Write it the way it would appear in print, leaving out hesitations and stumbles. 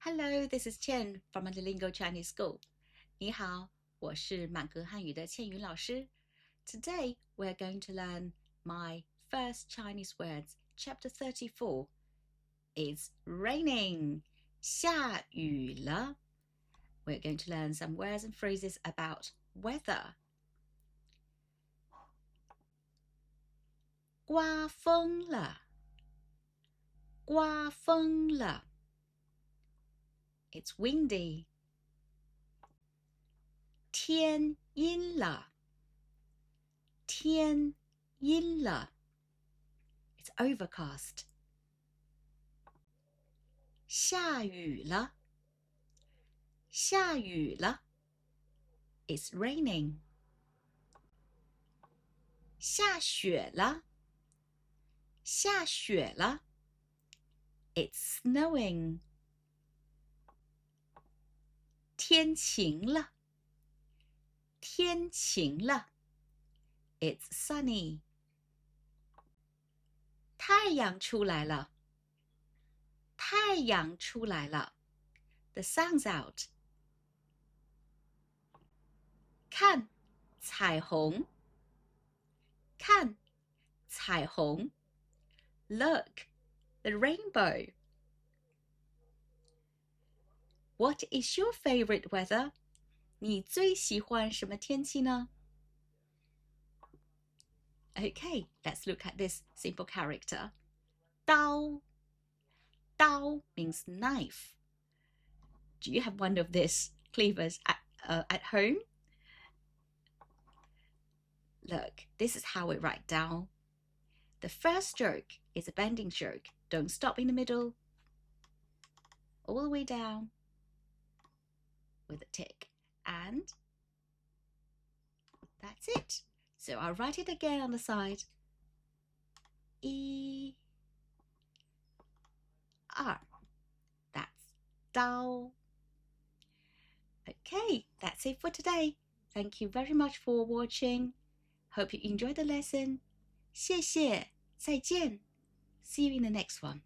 Hello, this is Tiān from Mandalingo Chinese School. 你好，我是满格汉语的倩云老师。Today we're going to learn my first Chinese words. Chapter 34 is raining. 下雨了. We're going to learn some words and phrases about weather. 刮风了，刮风了。It's windy. 天阴了，天阴了。It's overcast. 下雨了，下雨了。It's raining. 下雪了，下雪了。It's snowing. 天晴了，天晴了。It's sunny. 太阳出来了，太阳出来了。The sun's out. 看彩虹，看彩虹。Look, the rainbow. What is your favorite weather? 你最喜欢什么天气呢？ Okay, let's look at this simple character. 刀，刀 means knife. Do you have one of these cleavers at home? Look, this is how we write down. The first stroke is a bending stroke. Don't stop in the middle. All the way down with a tick. And that's it. So I'll write it again on the side. E, R. That's 刀. Okay, that's it for today. Thank you very much for watching. Hope you enjoyed the lesson. 谢谢，再见. See you in the next one.